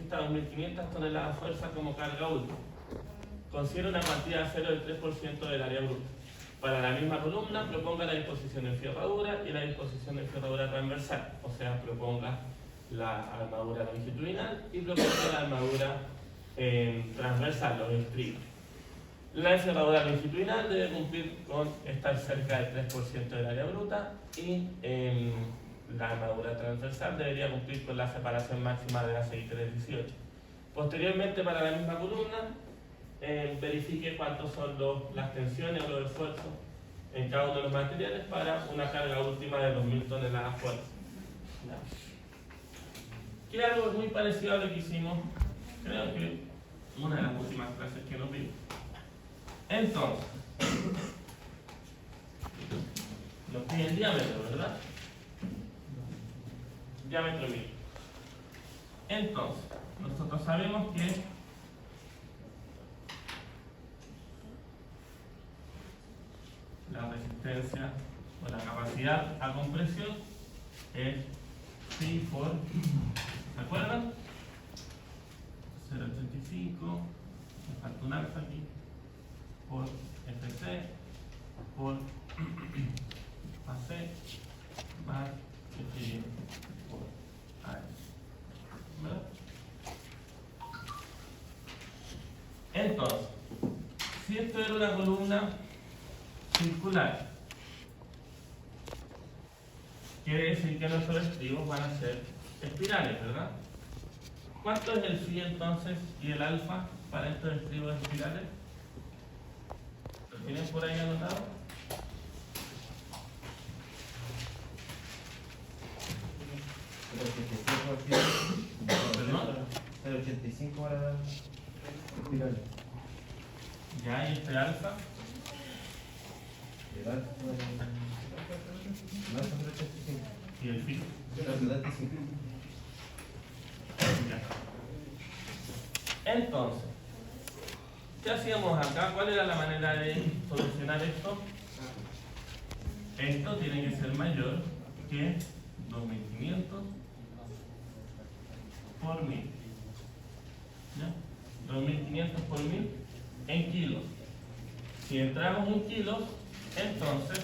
necesita 2.500 toneladas de fuerza como carga útil. Considera una cuantía de 0,3% del área bruta. Para la misma columna, proponga la disposición en ferradura y la disposición en ferradura transversal. O sea, proponga la armadura longitudinal y proponga la armadura transversal, los estribos. La encerradura longitudinal debe cumplir con estar cerca del 3% del área bruta y la armadura transversal debería cumplir con la separación máxima de aceite del 18. Posteriormente, para la misma columna, verifique cuántos son las tensiones o los esfuerzos en cada uno de los materiales para una carga última de 2.000 toneladas fuerza. Que algo muy parecido a lo que hicimos, creo que una de las últimas clases que nos vimos. Entonces, nos pide el diámetro, ¿verdad? Diámetro mínimo. Entonces, nosotros sabemos que la resistencia o la capacidad a compresión es phi por, ¿se acuerdan? 0,85, me falta un alfa aquí, por FC, por AC, más FY por AS. ¿Verdad? Entonces, si esto era una columna circular, quiere decir que nuestros estribos van a ser espirales, ¿verdad? ¿Cuánto es el phi entonces y el alfa para estos estribos espirales? ¿Lo tienen por ahí anotado? El 85 para espirales. Ya, y este alfa. El alfa no es 85. Y el phi. 75. Entonces, ¿qué hacíamos acá? ¿Cuál era la manera de solucionar esto? Esto tiene que ser mayor que 2.500 por 1.000. ¿Ya? 2.500 por 1.000 en kilos. Si entramos en kilos, entonces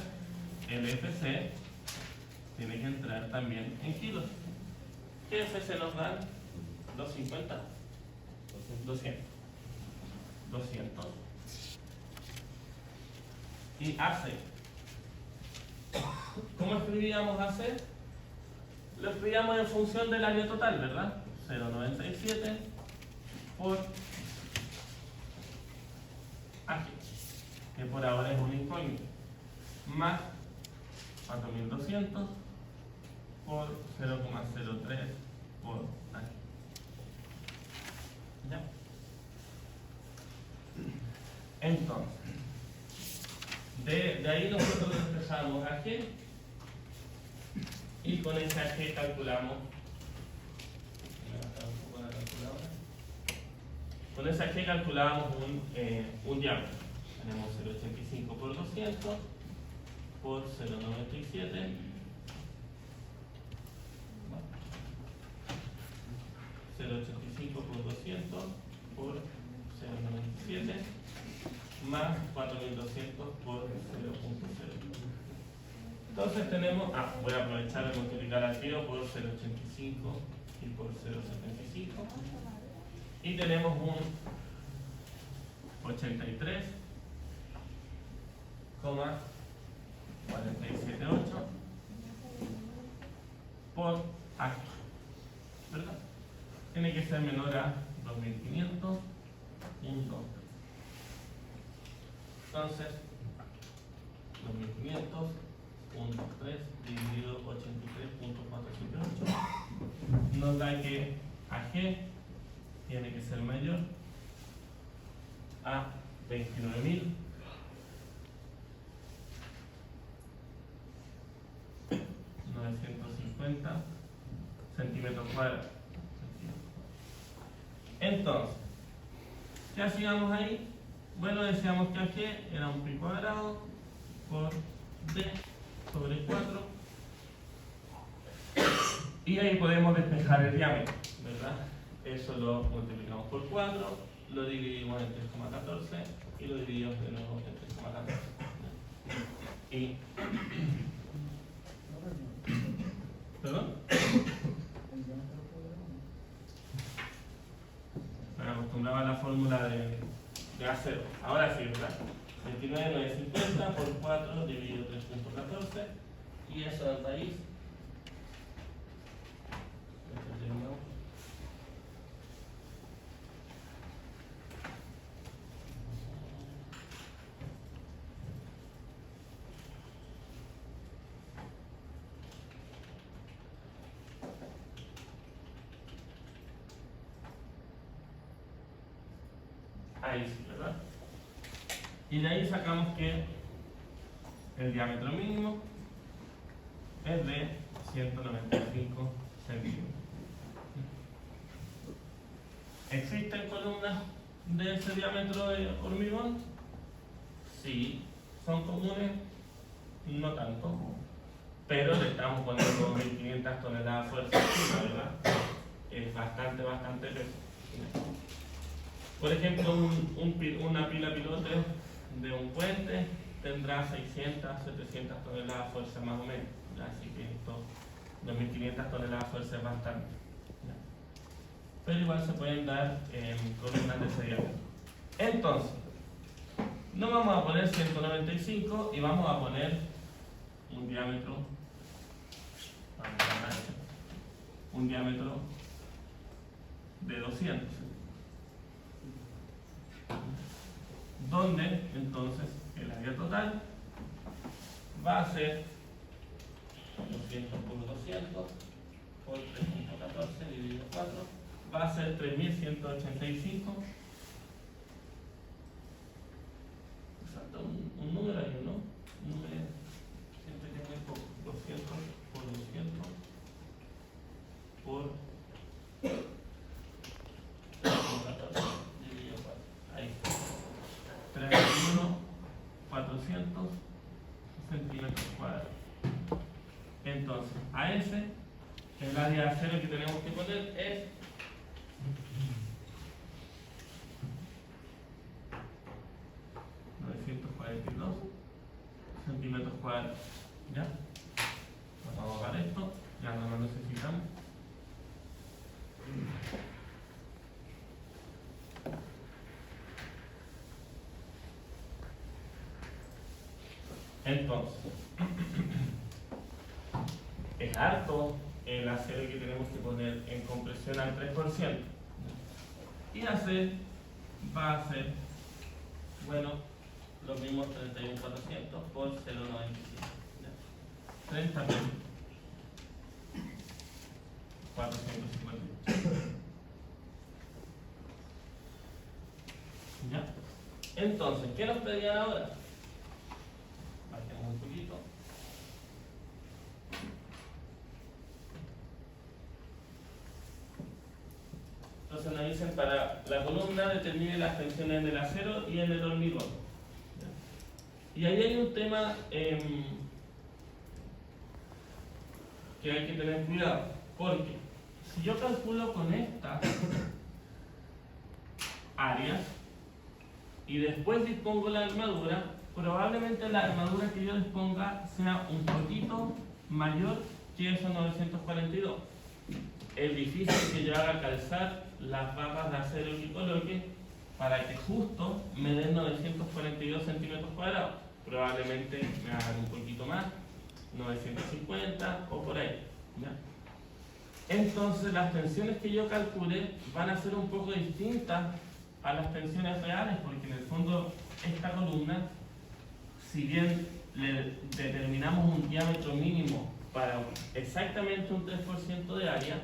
el FC tiene que entrar también en kilos. ¿Qué FC nos dan? 250. 200. Y AC. ¿Cómo escribíamos AC? Lo escribíamos en función del área total, ¿verdad? 0,97 por AG, que por ahora es un incógnito, más 4.200 por 0,03 por AG. ¿Ya? Entonces, de ahí nosotros despejamos AG y con ese AG calculamos. Con ese AG calculábamos un diámetro. Tenemos 0,85 por 200 por 0,97. 0,85 por 200 por 0,97 más 4.200 por 0,0. Entonces tenemos, voy a aprovechar de multiplicar al tiro por 0,85 y por 0,75 y tenemos un 83,478 por AG, ¿verdad? Tiene que ser menor a 2.500, 1, 2, 3. Entonces, 2.500, 1, 2, 3, dividido 83.478, nos da que AG tiene que ser mayor a 29.950 centímetros cuadrados. Entonces, ¿qué hacíamos ahí? Bueno, decíamos que AG era un pi cuadrado por D sobre 4 y ahí podemos despejar el diámetro, ¿verdad? Eso lo multiplicamos por 4, lo dividimos en 3,14 y lo dividimos de nuevo en 3,14. Y... ¿Perdón? Me acostumbraba a la fórmula de acero. Ahora sí, ¿verdad? 29,950 por 4 dividido 3,14 y eso da raíz. Ahí sí, ¿verdad? Y de ahí sacamos que el diámetro mínimo es de 195 centímetros. ¿Existen columnas de ese diámetro de hormigón? Sí. ¿Son comunes? No tanto. Pero le estamos poniendo 1500 toneladas de fuerza encima, ¿verdad? Es bastante peso. Por ejemplo, una pila pilote de un puente tendrá 600, 700 toneladas de fuerza más o menos. Así que esto, 2500 toneladas de fuerza es bastante. Pero igual se pueden dar columnas de ese diámetro. Entonces, no vamos a poner 195 y vamos a poner un diámetro, de 200. Donde entonces el área total va a ser 200 por 200 por 3,14 dividido 4 va a ser 3185. Falta un número ahí, ¿no? Un número siempre que muy poco. 200 por 200 por 3,14 dividido 4. Ahí está. 31.400 centímetros cuadrados. Entonces, a ese, el área de acero que tenemos que poner es 942 centímetros cuadrados. ¿Ya? Vamos a bajar esto, ya no lo necesitamos. Entonces, es harto el acero que tenemos que poner en compresión al 3%. Y AC va a ser, bueno, los mismos 31.400 por 0.95. 30.450. ¿Ya? Entonces, ¿qué nos pedían ahora? Bajemos un poquito. Entonces nos dicen para la columna determine las tensiones en el acero y en el hormigón. ¿Ya? Y ahí hay un tema que hay que tener cuidado, porque si yo calculo con estas áreas y después dispongo la armadura, probablemente la armadura que yo disponga sea un poquito mayor que esos 942. Es difícil que yo haga calzar las barras de acero que coloque para que justo me den 942 centímetros cuadrados. Probablemente me hagan un poquito más, 950 o por ahí. ¿Ya? Entonces las tensiones que yo calcule van a ser un poco distintas a las tensiones reales, porque en el fondo esta columna, si bien le determinamos un diámetro mínimo para exactamente un 3% de área,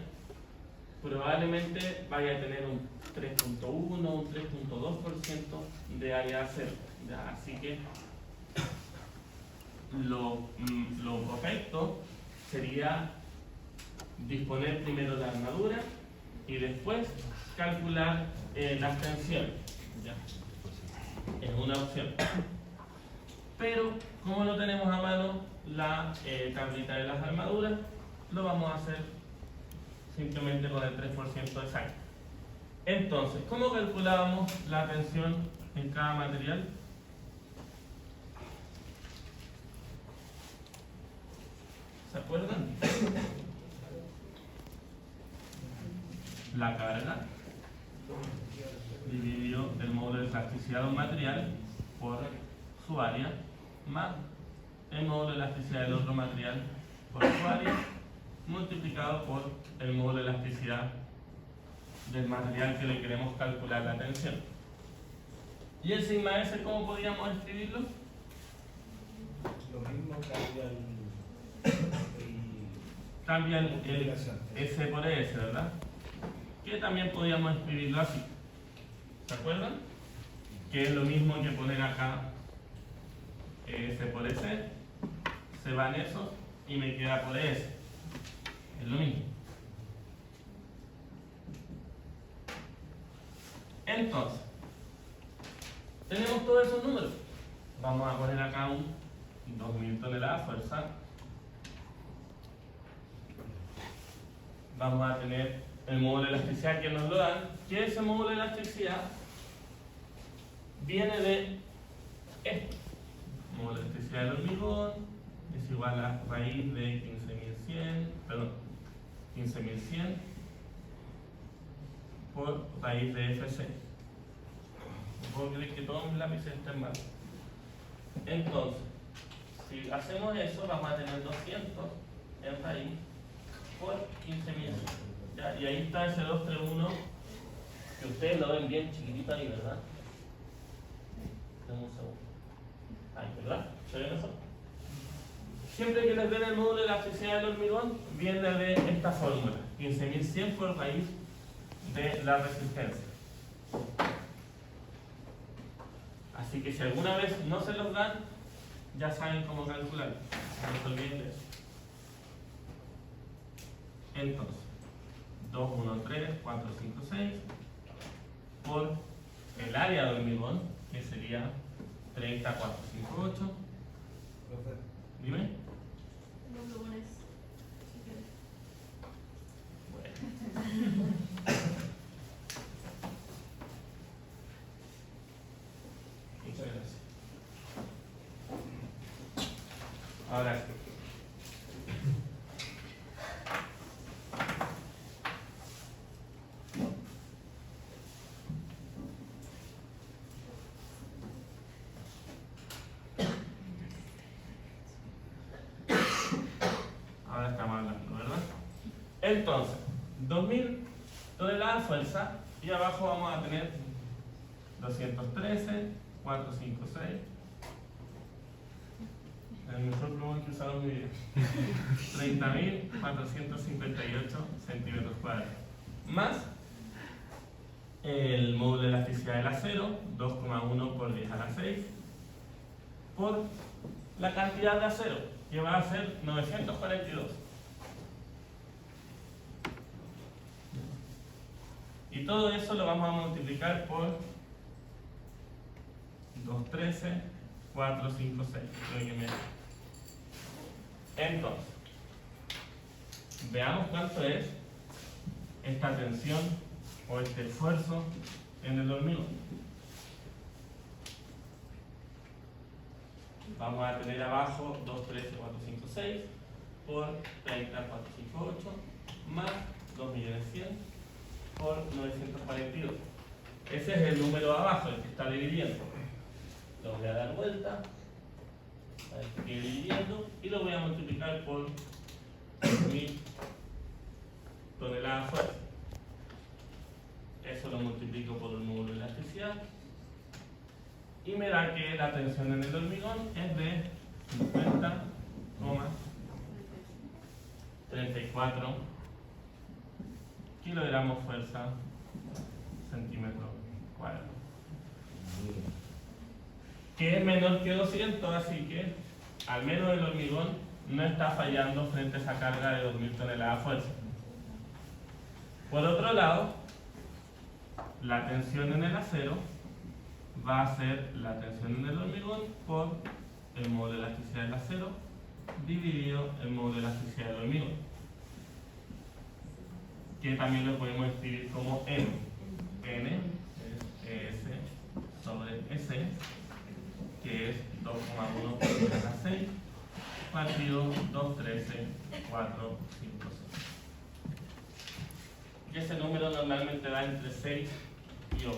probablemente vaya a tener un 3.1, un 3.2% de área de acero. ¿Ya? Así que lo correcto sería disponer primero la armadura y después calcular las tensiones. ¿Ya? Es una opción. Pero como no tenemos a mano la tablita de las armaduras, lo vamos a hacer simplemente con el 3% exacto. Entonces, ¿cómo calculábamos la tensión en cada material? ¿Se acuerdan? La carga dividido el módulo de elasticidad de un material por su área más el módulo de elasticidad del otro material por su área multiplicado por el módulo de elasticidad del material que le queremos calcular la tensión. ¿Y el sigma S cómo podríamos escribirlo? Lo mismo Cambia el S por S, ¿verdad? Que también podríamos escribirlo así. ¿Se acuerdan? Que es lo mismo que poner acá S por S, se van esos y me queda por S. Es lo mismo. Entonces, tenemos todos esos números. Vamos a poner acá un 2000 toneladas de fuerza. Vamos a tener el módulo de elasticidad que nos lo dan, que ese módulo de elasticidad viene de esto. El módulo de elasticidad del hormigón es igual a raíz de 15.100 por raíz de FC. No puedo creer que todos mis lápices estén mal. Entonces, si hacemos eso, vamos a tener 200 en raíz por 15.100. Y ahí está ese 231, que ustedes lo ven bien chiquitito ahí, ¿verdad? Dame un segundo. Ahí, ¿verdad? ¿Se ve mejor? Siempre que les den el módulo de elasticidad del hormigón, viene de esta fórmula, 15.100 por raíz de la resistencia. Así que si alguna vez no se los dan, ya saben cómo calcularlo. No se olviden de eso. Entonces, 2, 1, 3, 4, 5, 6 por el área de hormigón, que sería 30, 4, 5, 8. Dime. Los lunes, si quieres. Bueno. Muchas gracias. Ahora sí. Ahora estamos hablando, ¿verdad? Entonces, 2000 toneladas de fuerza y abajo vamos a tener 213, 456. El mejor plumón que usaron en mi vida. 30.458 centímetros cuadrados. Más el módulo de elasticidad del acero, 2,1 por 10 a la 6, por la cantidad de acero, que va a ser 942. Y todo eso lo vamos a multiplicar por 213, 456. Creo que me... Entonces, veamos cuánto es esta tensión o este esfuerzo en el hormigón. Vamos a tener abajo 213, 456 por 30, 458 más 2.100.000 por 942. Ese es el número abajo, el que está dividiendo. Lo voy a dar vuelta, a ver que quede dividiendo, y lo voy a multiplicar por 1000 toneladas de fuerza. Eso lo multiplico por el módulo de elasticidad y me da que la tensión en el hormigón es de 50,34 kilogramos fuerza centímetro cuadrado, que es menor que 200, así que al menos el hormigón no está fallando frente a esa carga de 2000 toneladas de fuerza. Por otro lado, la tensión en el acero va a ser la tensión en el hormigón por el módulo de elasticidad del acero dividido el módulo de elasticidad del hormigón, que también lo podemos escribir como M partido 2, 13, 4, 5, 6. Y ese número normalmente da entre 6 y 8.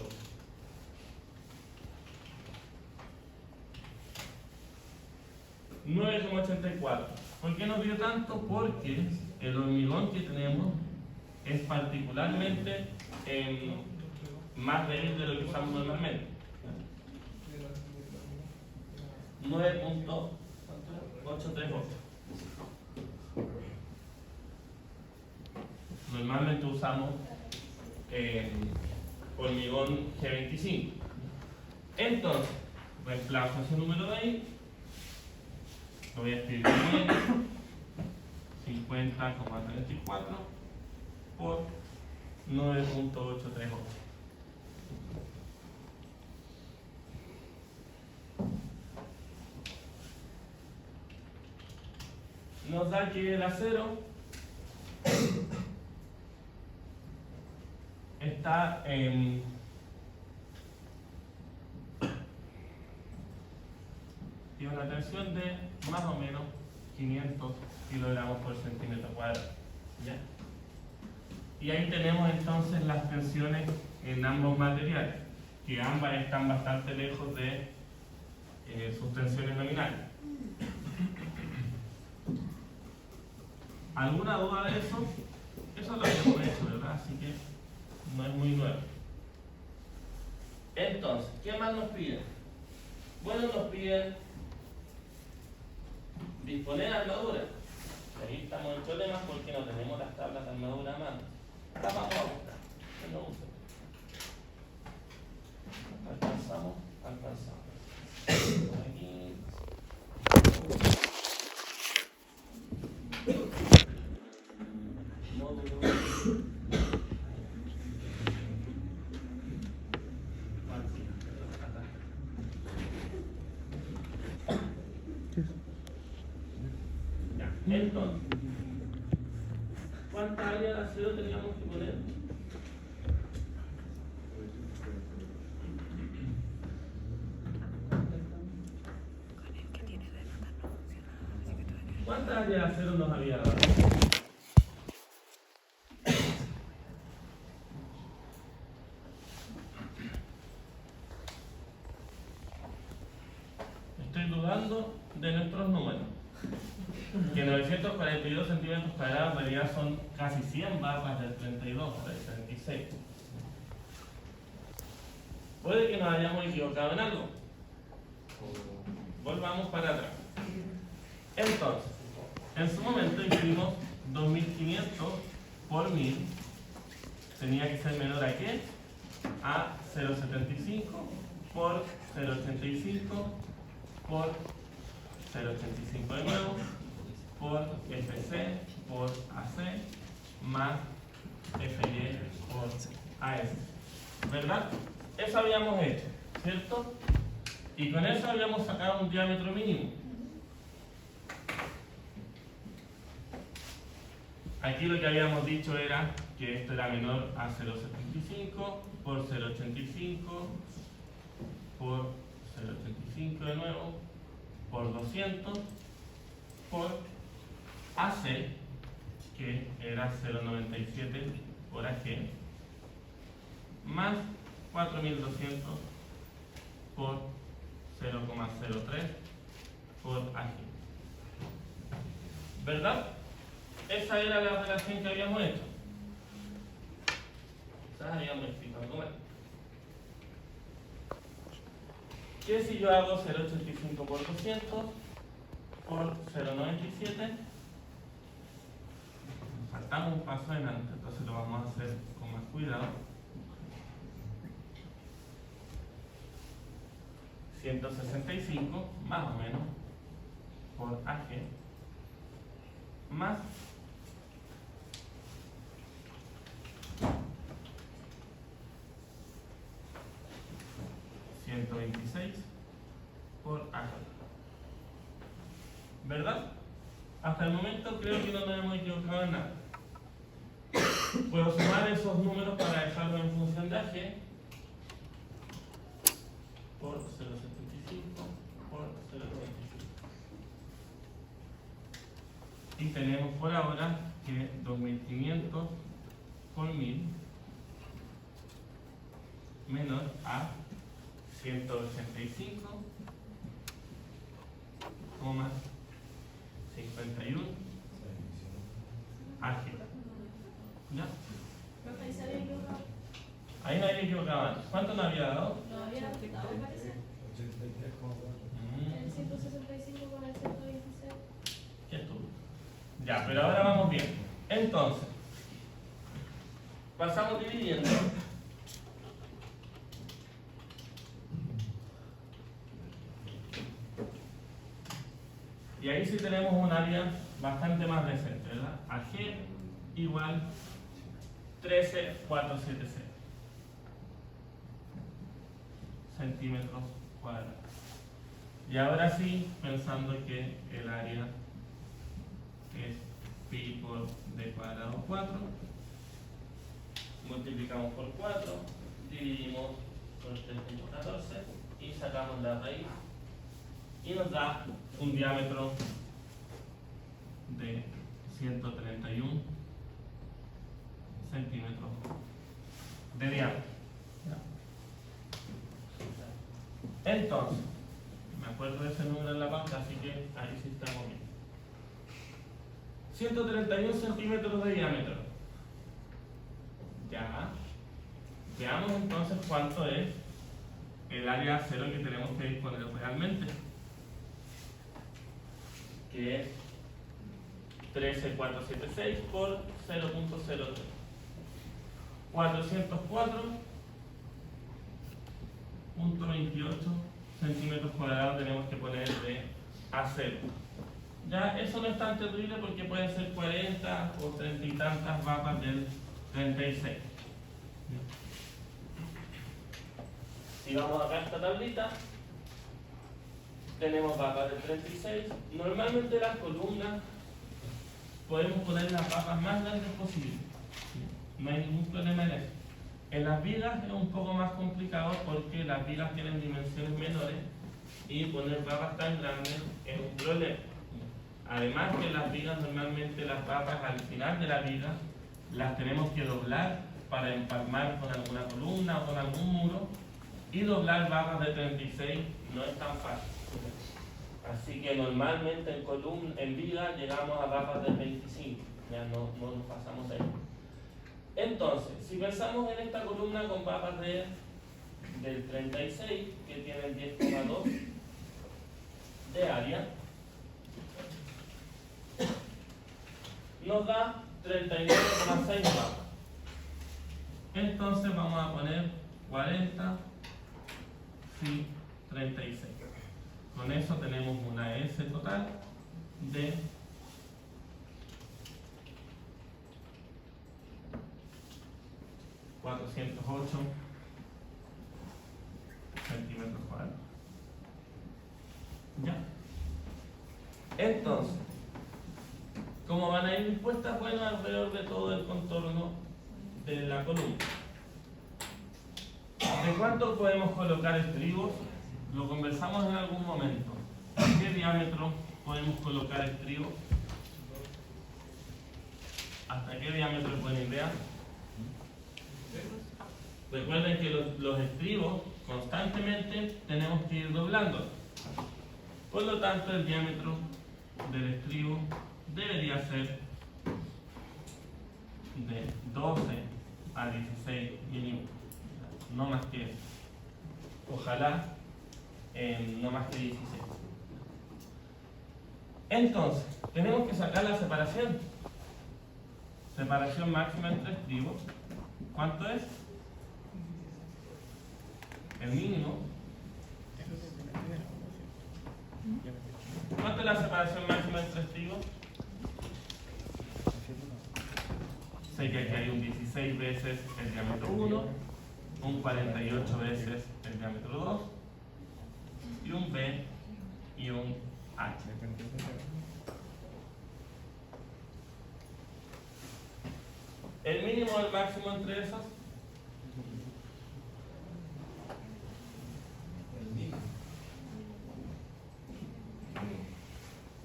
$9,84. ¿Por qué nos dio tanto? Porque el hormigón que tenemos es particularmente más débil de lo que usamos normalmente. 9.838. Normalmente usamos hormigón G25. Entonces, reemplazo ese número de ahí. Lo voy a escribir bien. 50,34 por 9.838. Nos da que el acero está tiene una tensión de más o menos 500 kilogramos por centímetro cuadrado. ¿Ya? Y ahí tenemos entonces las tensiones en ambos materiales, que ambas están bastante lejos de sus tensiones nominales. ¿Alguna duda de eso? Eso lo habíamos hecho, ¿verdad? Así que no es muy nuevo. Entonces, ¿qué más nos piden? Bueno, nos piden disponer armadura. Ahí estamos en problemas porque no tenemos las tablas de armadura a mano. Las vamos a buscar. No uso. Alcanzamos. Por aquí. Módulo. Entonces, ¿cuántas áreas de acero teníamos que poner? ¿Cuántas áreas de acero nos había dado? Estoy dudando de nuestros números. Que 942 centímetros cuadrados en realidad son casi 100 barras del 32, del 36. Puede que nos hayamos equivocado en algo. Volvamos para atrás. Entonces, en su momento hicimos 2500 por 1000. Tenía que ser menor a ¿qué? A 0,75 por 0,85 por 0,85 de nuevo por FC por AC más FY por AS. ¿Verdad? Eso habíamos hecho, ¿cierto? Y con eso habíamos sacado un diámetro mínimo. Aquí lo que habíamos dicho era que esto era menor a 0,75 por 0,85 por 0,85 de nuevo por 200 por AC, que era 0,97 por AG, más 4200 por 0,03 por AG. ¿Verdad? Esa era la relación que habíamos hecho. Quizás habíamos explicado algo mal. ¿Qué si yo hago 0,85 por 200 por 0,97? Saltamos un paso adelante, entonces lo vamos a hacer con más cuidado. 165 más o menos por AG más 126 por AG. ¿Verdad? Hasta el momento creo que no nos hemos equivocado en nada. Puedo sumar esos números para dejarlo en función de AG por 0,75 por 0,95. por ahora que 2500 por 1000 menor a 185,51 AG. ¿Ya? Profe, ahí se había equivocado. Ahí no había equivocado antes. ¿Cuánto nos había dado? Lo había dado, parece. 83,4. El 165 con el 126. ¿Qué estuvo? Ya, pero ahora vamos bien. Entonces, pasamos dividiendo. Y ahí sí tenemos un área bastante más decente, ¿verdad? AG igual 13,470 centímetros cuadrados. Y ahora sí, pensando que el área es pi por d cuadrado 4, multiplicamos por 4, dividimos por 3.14 y sacamos la raíz y nos da un diámetro de 131 centímetros de diámetro. Entonces, me acuerdo de ese número en la pauta, así que ahí sí estamos bien. 131 centímetros de diámetro. Ya. Veamos entonces cuánto es el área cero que tenemos que disponer realmente, que es 13,476 por 0.03. 404.28 centímetros cuadrados tenemos que poner de acero. Ya, eso no es tan terrible porque pueden ser 40 o 30 y tantas vapas del 36. Si vamos acá a esta tablita, tenemos vapas del 36. Normalmente las columnas podemos poner las vapas más grandes posibles. No hay ningún problema en eso. En las vigas es un poco más complicado porque las vigas tienen dimensiones menores y poner vapas tan grandes es un problema. Además que las vigas, normalmente las vapas al final de la viga las tenemos que doblar para empalmar con alguna columna o con algún muro, y doblar vapas de 36 no es tan fácil. Así que normalmente en viga llegamos a vapas de 25, ya no nos pasamos de ahí. Entonces, si pensamos en esta columna con vapas del 36, que tienen 10,2 de área, nos da 39,6 vapas. Entonces vamos a poner 40 y 36. Con eso tenemos una S total de 408 centímetros cuadrados. ¿Ya? Entonces, ¿cómo van a ir dispuestas? Bueno, alrededor de todo el contorno de la columna. ¿De cuánto podemos colocar estribos? Lo conversamos en algún momento. ¿Qué diámetro podemos colocar estribos? ¿Hasta qué diámetro es buena idea? Recuerden que los estribos constantemente tenemos que ir doblando. Por lo tanto, el diámetro del estribo debería ser de 12 a 16 milímetros. No más que eso. Ojalá no más que 16. Entonces, tenemos que sacar la separación. Separación máxima entre estribos. ¿Cuánto es? El mínimo. ¿Cuánto es la separación máxima entre estribos? Sé que aquí hay un 16 veces el diámetro 1, un 48 veces el diámetro 2, y un B y un H. El mínimo o el máximo entre esos.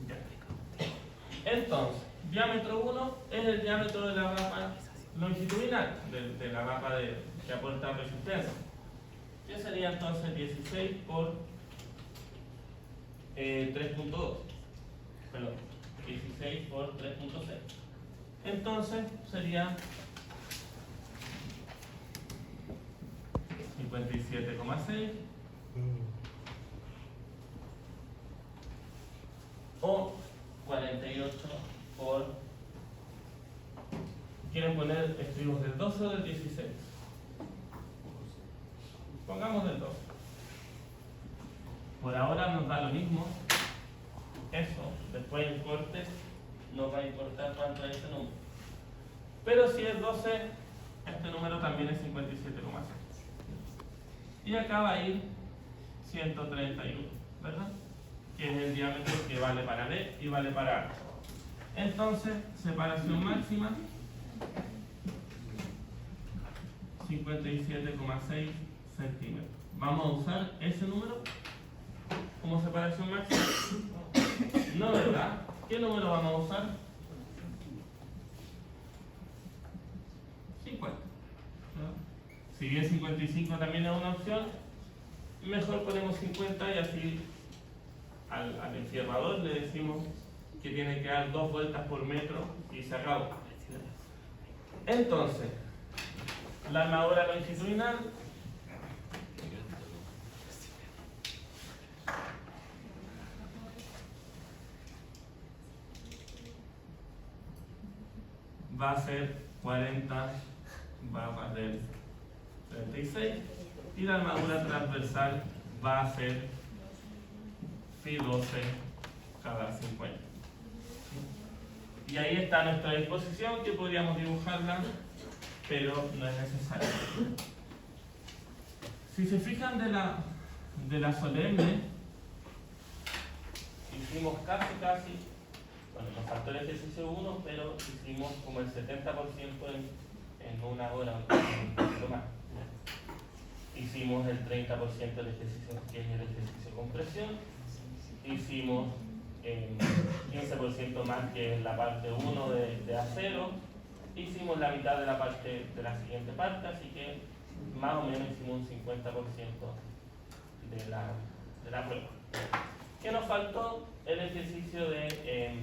Ya. Entonces, diámetro 1 es el diámetro de la rama longitudinal, de la rama que aporta resistencia. ¿Qué sería entonces 16 por 3.2? Perdón, 16 por 3.6. Entonces sería 57,6 o 48 por... ¿Quieren poner escribimos del 12 o del 16? Pongamos del 12. Por ahora nos da lo mismo. Eso, después en corte nos va a importar cuánto es este número. Pero si es 12, este número también es 57,6. Y acá va a ir 131, ¿verdad? Que es el diámetro que vale para D y vale para A. Entonces, separación máxima 57,6 centímetros. ¿Vamos a usar ese número como separación máxima? No, ¿verdad? ¿Qué número vamos a usar? 50. ¿No? Si bien 55 también es una opción, mejor ponemos 50 y así al enfierrador le decimos que tiene que dar 2 vueltas por metro y se acabó. Entonces, la armadura longitudinal va a ser 40 barras del 36 y la armadura transversal va a ser Phi 12 cada 50. Y ahí está a nuestra disposición, que podríamos dibujarla, pero no es necesario. Si se fijan de la solemne, hicimos casi, bueno, nos faltó el ejercicio 1, pero hicimos como el 70% en una hora, un poquito más. Hicimos el 30% del ejercicio, que es el ejercicio con presión. Hicimos 15% más, que es la parte 1 de acero. Hicimos la mitad de la parte de la siguiente parte, así que más o menos hicimos un 50% de la prueba. ¿Qué nos faltó? El ejercicio de